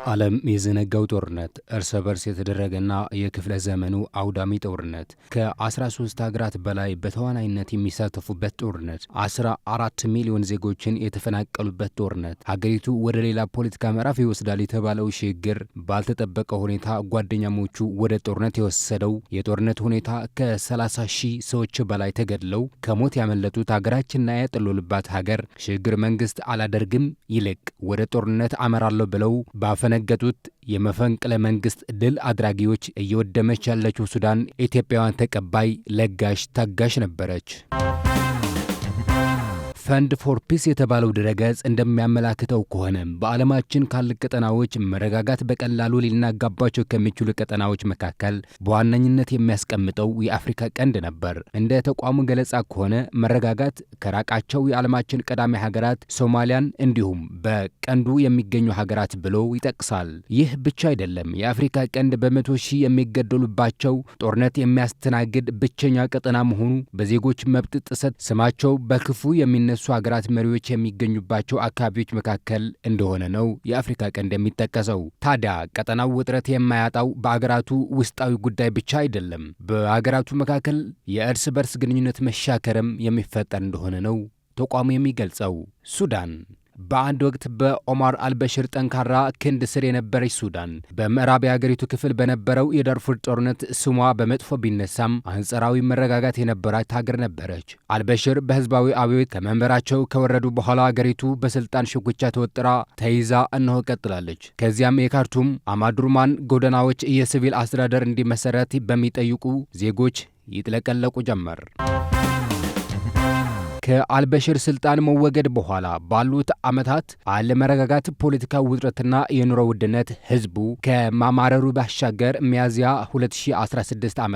ዓለም የዘነጋው ጦርነት እርስ በርስ የተደረገና የክፍለ ዘመኑ አውዳሚ ጦርነት ከ13 ሀገራት በላይ በተዋናይነት የሚሳተፉበት ጦርነት 14 ሚሊዮን ዜጎችን የተፈናቀሉበት ጦርነት ሀገሪቱ ወደ ሌላ ፖለቲካ ምዕራፍ ይወስዳል የተባለው ሽግግር ባልተጠበቀ ሁኔታ ጓደኛሞቹ ወደ ጦርነት የወሰደው የጦርነት ሁኔታ ከ30 ሺህ ሰዎች በላይ ተገድለው ከሞት ያመለጡት ሀገራችንና ያጠሉልባት ሀገር ሽግግር መንግስት አላደርግም ይልቅ ወደ ጦርነት አመራለሁ ብለው ባፈነገጡት የመፈንቅለ መንግስት ድል አድራጊዎች እየወደመች ያለችው ሱዳን ኢትዮጵያውያን ተቀባይ ለጋሽ ታጋሽ ነበረች። ፈንድ ፎር ፒስ የተባለው ድረገጽ እንደሚያመላክተው ከሆነ በዓለማችን ካሉ ቀጠናዎች መረጋጋት በቀላሉ ሊናጋባቸው ከሚችሉ ቀጠናዎች መካከል በዋነኝነት የሚያስቀምጠው የአፍሪካ ቀንድ ነበር። እንደ ተቋሙ ገለጻ ከሆነ መረጋጋት ከራቃቸው የዓለማችን ቀዳሚ ሀገራት ሶማሊያን እንዲሁም በቀንዱ የሚገኙ ሀገራት ብሎ ይጠቅሳል። ይህ ብቻ አይደለም። የአፍሪካ ቀንድ በመቶ ሺህ የሚገደሉባቸው ጦርነት የሚያስተናግድ ብቸኛ ቀጠና መሆኑ በዜጎች መብት ጥሰት ስማቸው በክፉ የሚነሱ ሀገራት መሪዎች የሚገኙባቸው አካባቢዎች መካከል እንደሆነ ነው የአፍሪካ ቀንድ የሚጠቀሰው። ታዲያ ቀጠናው ውጥረት የማያጣው በአገራቱ ውስጣዊ ጉዳይ ብቻ አይደለም። በአገራቱ መካከል የእርስ በርስ ግንኙነት መሻከርም የሚፈጠር እንደሆነ ነው ተቋሙ የሚገልጸው። ሱዳን በአንድ ወቅት በኦማር አልበሽር ጠንካራ ክንድ ስር የነበረች ሱዳን በምዕራብ የአገሪቱ ክፍል በነበረው የዳርፉር ጦርነት ስሟ በመጥፎ ቢነሳም አንጻራዊ መረጋጋት የነበራት ሀገር ነበረች። አልበሽር በህዝባዊ አብዮት ከመንበራቸው ከወረዱ በኋላ አገሪቱ በስልጣን ሽኩቻ ተወጥራ ተይዛ እነሆ ቀጥላለች። ከዚያም የካርቱም አማዱርማን ጎዳናዎች የሲቪል አስተዳደር እንዲመሰረት በሚጠይቁ ዜጎች ይጥለቀለቁ ጀመር። ከአልበሽር ስልጣን መወገድ በኋላ ባሉት ዓመታት አለመረጋጋት፣ ፖለቲካዊ ውጥረትና የኑሮ ውድነት ህዝቡ ከማማረሩ ባሻገር ሚያዝያ 2016 ዓ.ም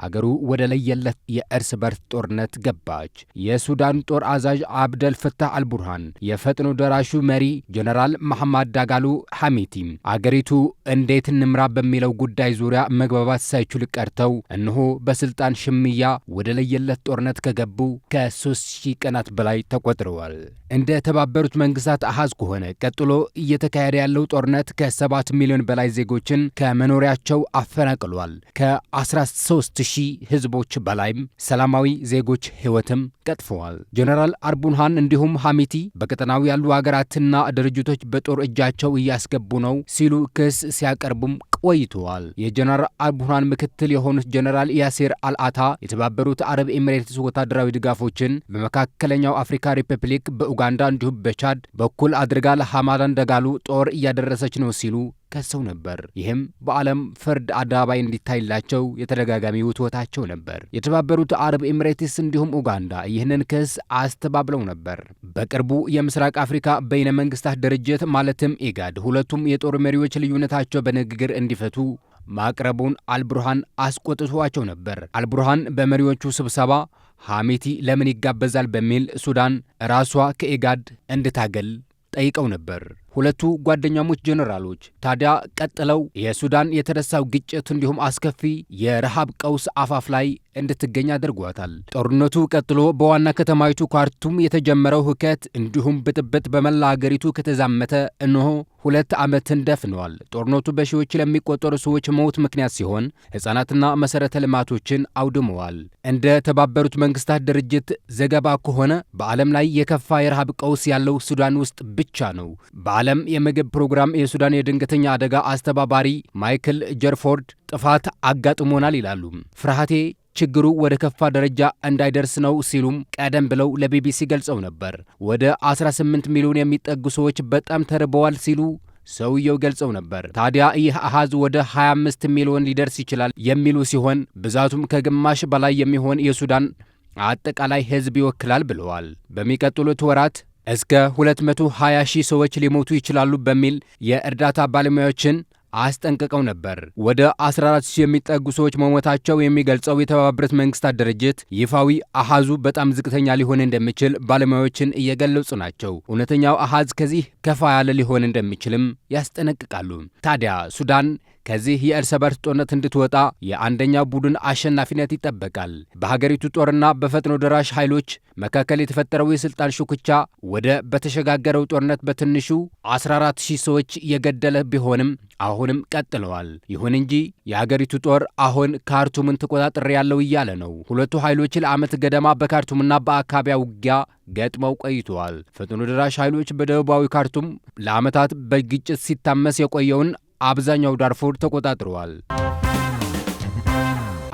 አገሩ ወደ ለየለት የእርስ በርስ ጦርነት ገባች። የሱዳን ጦር አዛዥ አብደል ፈታህ አልቡርሃን፣ የፈጥኖ ደራሹ መሪ ጀነራል መሐማድ ዳጋሎ ሐሚቲ አገሪቱ እንዴት እንምራ በሚለው ጉዳይ ዙሪያ መግባባት ሳይችሉ ቀርተው እነሆ በስልጣን ሽሚያ ወደ ለየለት ጦርነት ከገቡ ከ3 ቀናት በላይ ተቆጥረዋል። እንደ ተባበሩት መንግስታት አሃዝ ከሆነ ቀጥሎ እየተካሄደ ያለው ጦርነት ከ7 ሚሊዮን በላይ ዜጎችን ከመኖሪያቸው አፈናቅሏል። ከ13 ሺህ ህዝቦች በላይም ሰላማዊ ዜጎች ህይወትም ቀጥፈዋል። ጀነራል አልቡርሃን እንዲሁም ሐሚቲ በቀጠናው ያሉ ሀገራትና ድርጅቶች በጦር እጃቸው እያስገቡ ነው ሲሉ ክስ ሲያቀርቡም ቆይተዋል። የጀነራል አልቡርሃን ምክትል የሆኑት ጀነራል ያሲር አልአታ የተባበሩት አረብ ኤሚሬትስ ወታደራዊ ድጋፎችን በመካከለኛው አፍሪካ ሪፐብሊክ፣ በኡጋንዳ እንዲሁም በቻድ በኩል አድርጋ ለሐማዳን ዳጋሎ ጦር እያደረሰች ነው ሲሉ ከሰው ነበር። ይህም በዓለም ፍርድ አደባባይ እንዲታይላቸው የተደጋጋሚ ውትወታቸው ነበር። የተባበሩት አረብ ኤሚሬትስ እንዲሁም ኡጋንዳ ይህንን ክስ አስተባብለው ነበር። በቅርቡ የምስራቅ አፍሪካ በይነ መንግስታት ድርጅት ማለትም ኢጋድ ሁለቱም የጦር መሪዎች ልዩነታቸው በንግግር እንዲፈቱ ማቅረቡን አልቡርሃን አስቆጥቷቸው ነበር። አልቡርሃን በመሪዎቹ ስብሰባ ሐሚቲ ለምን ይጋበዛል በሚል ሱዳን ራሷ ከኢጋድ እንድታገል ጠይቀው ነበር። ሁለቱ ጓደኛሞች ጀነራሎች ታዲያ ቀጥለው የሱዳን የተነሳው ግጭት እንዲሁም አስከፊ የረሃብ ቀውስ አፋፍ ላይ እንድትገኝ አድርጓታል። ጦርነቱ ቀጥሎ በዋና ከተማይቱ ካርቱም የተጀመረው ሁከት እንዲሁም ብጥብጥ በመላ አገሪቱ ከተዛመተ እነሆ 2 ዓመትን ደፍነዋል። ጦርነቱ በሺዎች ለሚቆጠሩ ሰዎች ሞት ምክንያት ሲሆን ሕፃናትና መሠረተ ልማቶችን አውድመዋል። እንደ ተባበሩት መንግስታት ድርጅት ዘገባ ከሆነ በዓለም ላይ የከፋ የረሃብ ቀውስ ያለው ሱዳን ውስጥ ብቻ ነው። በዓለም የምግብ ፕሮግራም የሱዳን የድንገተኛ አደጋ አስተባባሪ ማይክል ጀርፎርድ ጥፋት አጋጥሞናል ይላሉ። ፍርሃቴ ችግሩ ወደ ከፋ ደረጃ እንዳይደርስ ነው ሲሉም ቀደም ብለው ለቢቢሲ ገልጸው ነበር። ወደ 18 ሚሊዮን የሚጠጉ ሰዎች በጣም ተርበዋል ሲሉ ሰውየው ገልጸው ነበር። ታዲያ ይህ አሃዝ ወደ 25 ሚሊዮን ሊደርስ ይችላል የሚሉ ሲሆን ብዛቱም ከግማሽ በላይ የሚሆን የሱዳን አጠቃላይ ህዝብ ይወክላል ብለዋል። በሚቀጥሉት ወራት እስከ 220 ሺህ ሰዎች ሊሞቱ ይችላሉ በሚል የእርዳታ ባለሙያዎችን አስጠንቅቀው ነበር። ወደ 14 ሺህ የሚጠጉ ሰዎች መሞታቸው የሚገልጸው የተባበሩት መንግስታት ድርጅት ይፋዊ አሃዙ በጣም ዝቅተኛ ሊሆን እንደሚችል ባለሙያዎችን እየገለጹ ናቸው። እውነተኛው አሃዝ ከዚህ ከፋ ያለ ሊሆን እንደሚችልም ያስጠነቅቃሉ። ታዲያ ሱዳን ከዚህ የእርስ በርስ ጦርነት እንድትወጣ የአንደኛው ቡድን አሸናፊነት ይጠበቃል። በሀገሪቱ ጦርና በፈጥኖ ደራሽ ኃይሎች መካከል የተፈጠረው የስልጣን ሽኩቻ ወደ በተሸጋገረው ጦርነት በትንሹ 14000 ሰዎች የገደለ ቢሆንም አሁንም ቀጥለዋል። ይሁን እንጂ የሀገሪቱ ጦር አሁን ካርቱምን ተቆጣጥሬ ያለው እያለ ነው። ሁለቱ ኃይሎች ለዓመት ገደማ በካርቱምና በአካባቢያ ውጊያ ገጥመው ቆይተዋል። ፈጥኖ ደራሽ ኃይሎች በደቡባዊ ካርቱም ለዓመታት በግጭት ሲታመስ የቆየውን አብዛኛው ዳርፉር ተቆጣጥረዋል።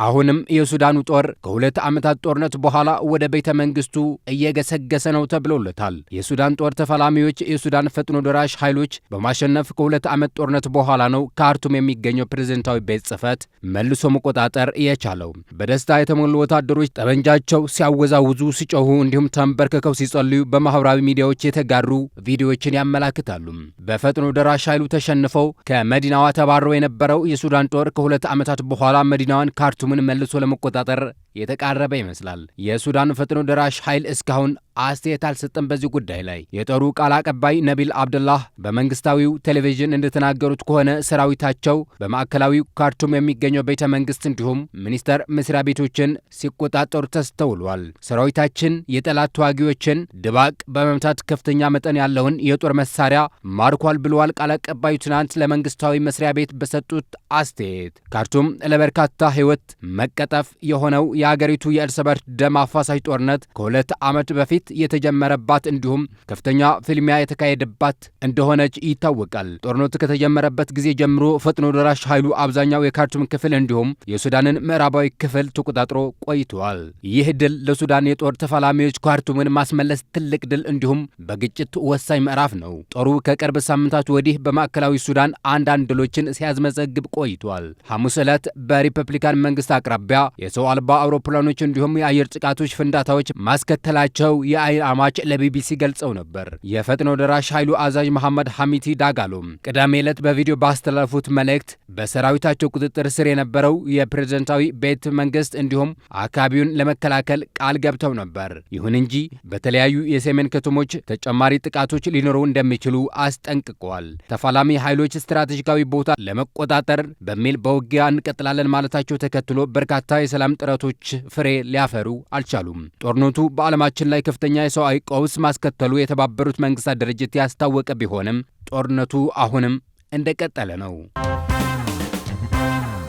አሁንም የሱዳኑ ጦር ከ2 ዓመታት ጦርነት በኋላ ወደ ቤተ መንግስቱ እየገሰገሰ ነው ተብሎለታል። የሱዳን ጦር ተፋላሚዎች የሱዳን ፈጥኖ ደራሽ ኃይሎች በማሸነፍ ከ2 ዓመት ጦርነት በኋላ ነው ካርቱም የሚገኘው ፕሬዝዳንታዊ ቤት ጽሕፈት መልሶ መቆጣጠር የቻለው። በደስታ የተሞሉ ወታደሮች ጠመንጃቸው ሲያወዛውዙ፣ ሲጮሁ እንዲሁም ተንበርክከው ሲጸልዩ በማህበራዊ ሚዲያዎች የተጋሩ ቪዲዮዎችን ያመላክታሉ። በፈጥኖ ደራሽ ኃይሉ ተሸንፈው ከመዲናዋ ተባሮ የነበረው የሱዳን ጦር ከ2 ዓመታት በኋላ መዲናዋን ካርቱም ምን መልሶ ለመቆጣጠር የተቃረበ ይመስላል። የሱዳን ፈጥኖ ደራሽ ኃይል እስካሁን አስተያየት አልሰጠም በዚህ ጉዳይ ላይ። የጦሩ ቃል አቀባይ ነቢል አብደላህ በመንግስታዊው ቴሌቪዥን እንደተናገሩት ከሆነ ሰራዊታቸው በማዕከላዊው ካርቱም የሚገኘው ቤተ መንግስት እንዲሁም ሚኒስቴር መስሪያ ቤቶችን ሲቆጣጠሩ ተስተውሏል። ሰራዊታችን የጠላት ተዋጊዎችን ድባቅ በመምታት ከፍተኛ መጠን ያለውን የጦር መሳሪያ ማርኳል ብለዋል ቃል አቀባዩ ትናንት ለመንግስታዊ መስሪያ ቤት በሰጡት አስተያየት። ካርቱም ለበርካታ ህይወት መቀጠፍ የሆነው የአገሪቱ የእርስ በርስ ደም አፋሳሽ ጦርነት ከ2 ዓመት በፊት የተጀመረባት እንዲሁም ከፍተኛ ፍልሚያ የተካሄደባት እንደሆነች ይታወቃል። ጦርነቱ ከተጀመረበት ጊዜ ጀምሮ ፈጥኖ ደራሽ ኃይሉ አብዛኛው የካርቱም ክፍል እንዲሁም የሱዳንን ምዕራባዊ ክፍል ተቆጣጥሮ ቆይተዋል። ይህ ድል ለሱዳን የጦር ተፋላሚዎች ካርቱምን ማስመለስ ትልቅ ድል እንዲሁም በግጭት ወሳኝ ምዕራፍ ነው። ጦሩ ከቅርብ ሳምንታት ወዲህ በማዕከላዊ ሱዳን አንዳንድ ድሎችን ሲያዝመዘግብ ቆይቷል። ሐሙስ ዕለት በሪፐብሊካን መንግስት አቅራቢያ የሰው አልባ አውሮፕላኖች እንዲሁም የአየር ጥቃቶች ፍንዳታዎች ማስከተላቸው የአይን አማች ለቢቢሲ ገልጸው ነበር። የፈጥኖ ደራሽ ኃይሉ አዛዥ መሐመድ ሐሚቲ ዳጋሎ ቅዳሜ ዕለት በቪዲዮ ባስተላለፉት መልእክት በሰራዊታቸው ቁጥጥር ስር የነበረው የፕሬዝዳንታዊ ቤተ መንግስት እንዲሁም አካባቢውን ለመከላከል ቃል ገብተው ነበር። ይሁን እንጂ በተለያዩ የሰሜን ከተሞች ተጨማሪ ጥቃቶች ሊኖሩ እንደሚችሉ አስጠንቅቀዋል። ተፋላሚ ኃይሎች ስትራቴጂካዊ ቦታ ለመቆጣጠር በሚል በውጊያ እንቀጥላለን ማለታቸው ተከትሎ በርካታ የሰላም ጥረቶች ፍሬ ሊያፈሩ አልቻሉም። ጦርነቱ በዓለማችን ላይ ከፍተኛ የሰብአዊ ቀውስ ማስከተሉ የተባበሩት መንግስታት ድርጅት ያስታወቀ ቢሆንም ጦርነቱ አሁንም እንደቀጠለ ነው።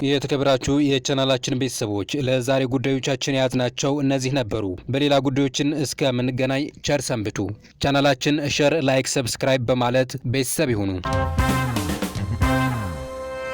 የተከበራችሁ የቻናላችን ቤተሰቦች ለዛሬ ጉዳዮቻችን የያዝናቸው እነዚህ ነበሩ። በሌላ ጉዳዮችን እስከምንገናኝ ቸር ሰንብቱ። ቻናላችን ሸር፣ ላይክ፣ ሰብስክራይብ በማለት ቤተሰብ ይሁኑ።